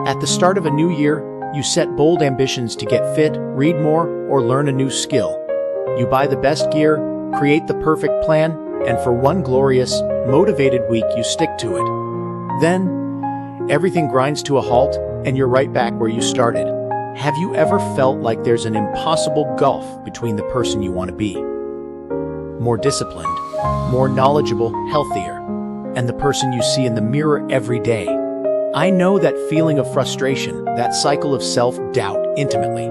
At the start of a new year, you set bold ambitions to get fit, read more, or learn a new skill. You buy the best gear, create the perfect plan, and for one glorious, motivated week you stick to it. Then, everything grinds to a halt, and you're right back where you started. Have you ever felt like there's an impossible gulf between the person you want to be? More disciplined, more knowledgeable, healthier, and the person you see in the mirror every day. I know that feeling of frustration, that cycle of self-doubt intimately.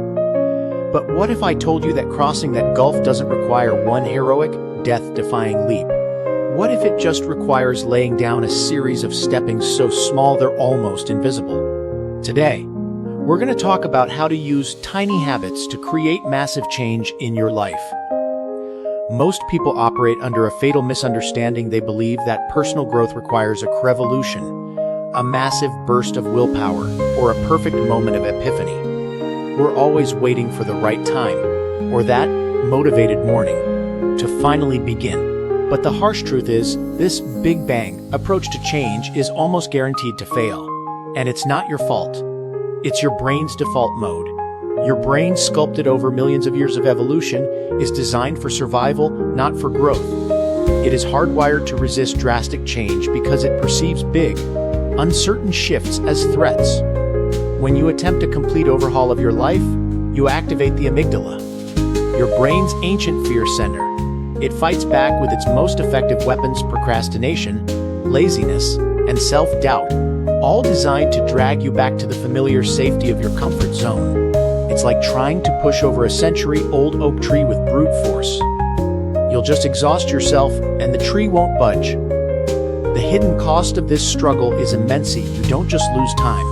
But what if I told you that crossing that gulf doesn't require one heroic, death-defying leap? What if it just requires laying down a series of steppings so small they're almost invisible? Today, we're going to talk about how to use tiny habits to create massive change in your life. Most people operate under a fatal misunderstanding. They believe that personal growth requires a revolution, a massive burst of willpower, or a perfect moment of epiphany. We're always waiting for the right time, or that motivated morning, to finally begin. But the harsh truth is, this Big Bang approach to change is almost guaranteed to fail. And it's not your fault. It's your brain's default mode. Your brain, sculpted over millions of years of evolution, is designed for survival, not for growth. It is hardwired to resist drastic change because it perceives big, uncertain shifts as threats. When you attempt a complete overhaul of your life, you activate the amygdala, your brain's ancient fear center. It fights back with its most effective weapons: procrastination, laziness, and self-doubt, all designed to drag you back to the familiar safety of your comfort zone. It's like trying to push over a century-old oak tree with brute force. You'll just exhaust yourself, and the tree won't budge. The hidden cost of this struggle is immense. You don't just lose time.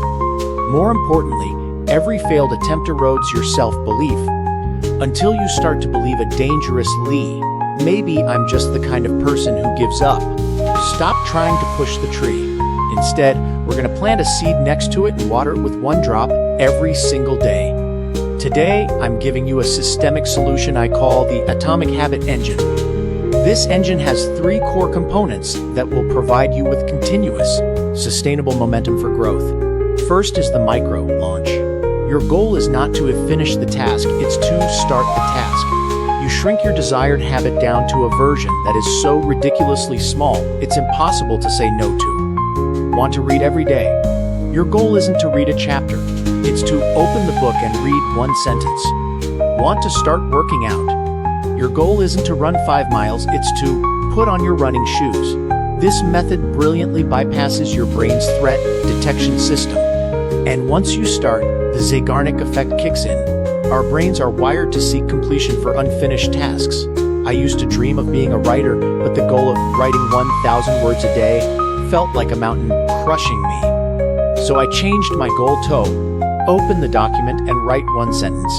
More importantly, every failed attempt erodes your self-belief, until you start to believe a dangerous lie. Maybe I'm just the kind of person who gives up. Stop trying to push the tree. Instead, we're going to plant a seed next to it and water it with one drop every single day. Today, I'm giving you a systemic solution I call the Atomic Habit Engine. This engine has 3 core components that will provide you with continuous, sustainable momentum for growth. First is the micro launch. Your goal is not to have finished the task, it's to start the task. You shrink your desired habit down to a version that is so ridiculously small, it's impossible to say no to. Want to read every day? Your goal isn't to read a chapter, it's to open the book and read one sentence. Want to start working out? Your goal isn't to run 5 miles, it's to put on your running shoes. This method brilliantly bypasses your brain's threat detection system. And once you start, the Zeigarnik effect kicks in. Our brains are wired to seek completion for unfinished tasks. I used to dream of being a writer, but the goal of writing 1,000 words a day felt like a mountain crushing me. So I changed my goal to open the document and write one sentence.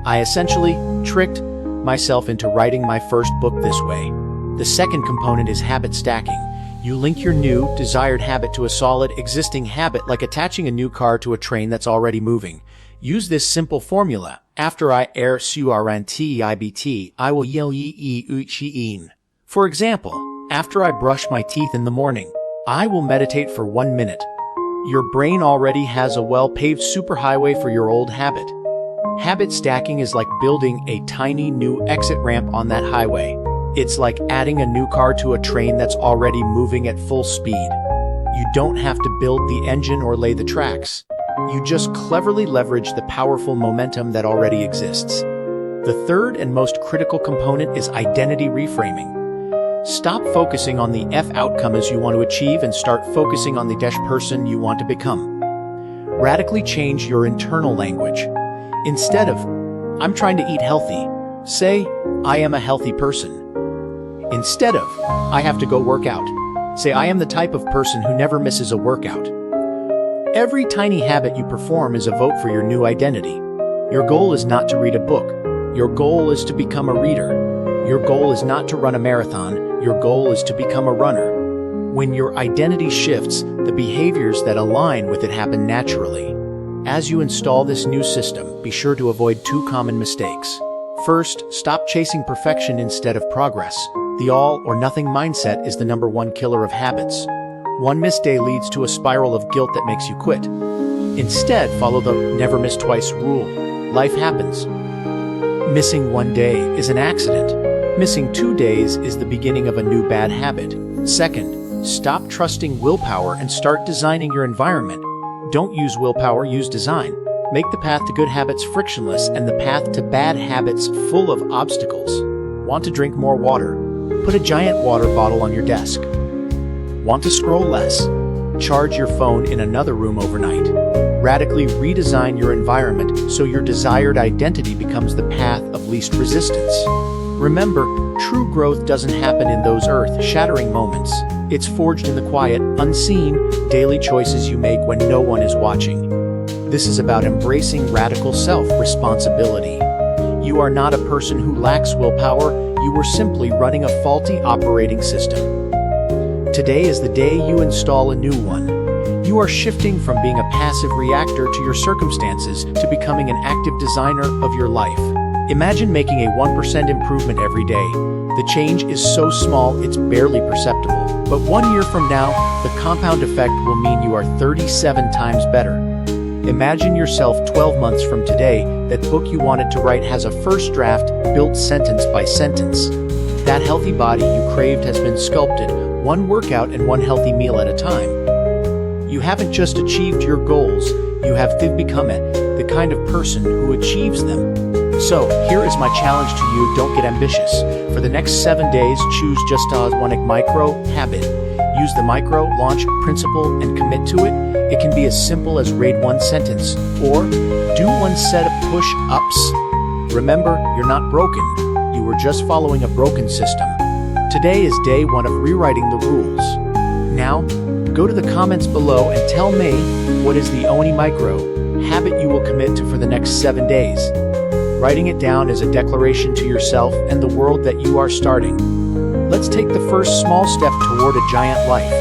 I essentially tricked myself into writing my first book this way. The second component is habit stacking. You link your new, desired habit to a solid, existing habit, like attaching a new car to a train that's already moving. Use this simple formula. After I I will yell ye. For example, after I brush my teeth in the morning, I will meditate for 1 minute. Your brain already has a well-paved superhighway for your old habit. Habit stacking is like building a tiny new exit ramp on that highway. It's like adding a new car to a train that's already moving at full speed. You don't have to build the engine or lay the tracks. You just cleverly leverage the powerful momentum that already exists. The third and most critical component is identity reframing. Stop focusing on the outcome as you want to achieve and start focusing on the person you want to become. Radically change your internal language. Instead of, I'm trying to eat healthy, say, I am a healthy person. Instead of, I have to go work out, say, I am the type of person who never misses a workout. Every tiny habit you perform is a vote for your new identity. Your goal is not to read a book. Your goal is to become a reader. Your goal is not to run a marathon. Your goal is to become a runner. When your identity shifts, the behaviors that align with it happen naturally. As you install this new system, be sure to avoid 2 common mistakes. First, stop chasing perfection instead of progress. The all or nothing mindset is the #1 killer of habits. One missed day leads to a spiral of guilt that makes you quit. Instead, follow the never miss twice rule. Life happens. Missing one day is an accident. Missing 2 days is the beginning of a new bad habit. Second, stop trusting willpower and start designing your environment. Don't use willpower, use design. Make the path to good habits frictionless and the path to bad habits full of obstacles. Want to drink more water? Put a giant water bottle on your desk. Want to scroll less? Charge your phone in another room overnight. Radically redesign your environment so your desired identity becomes the path of least resistance. Remember, true growth doesn't happen in those earth-shattering moments. It's forged in the quiet, unseen, daily choices you make when no one is watching. This is about embracing radical self-responsibility. You are not a person who lacks willpower, you are simply running a faulty operating system. Today is the day you install a new one. You are shifting from being a passive reactor to your circumstances to becoming an active designer of your life. Imagine making a 1% improvement every day. The change is so small it's barely perceptible. But 1 year from now, the compound effect will mean you are 37 times better. Imagine yourself 12 months from today. That book you wanted to write has a first draft built sentence by sentence. That healthy body you craved has been sculpted, one workout and one healthy meal at a time. You haven't just achieved your goals, you have become the kind of person who achieves them. So, here is my challenge to you: don't get ambitious. For the next 7 days, choose just one micro habit. Use the micro launch principle and commit to it. It can be as simple as read one sentence, or do one set of push-ups. Remember, you're not broken. You were just following a broken system. Today is day 1 of rewriting the rules. Now, go to the comments below and tell me, what is the only micro habit you will commit to for the next 7 days? Writing it down is a declaration to yourself and the world that you are starting. Let's take the first small step toward a giant life.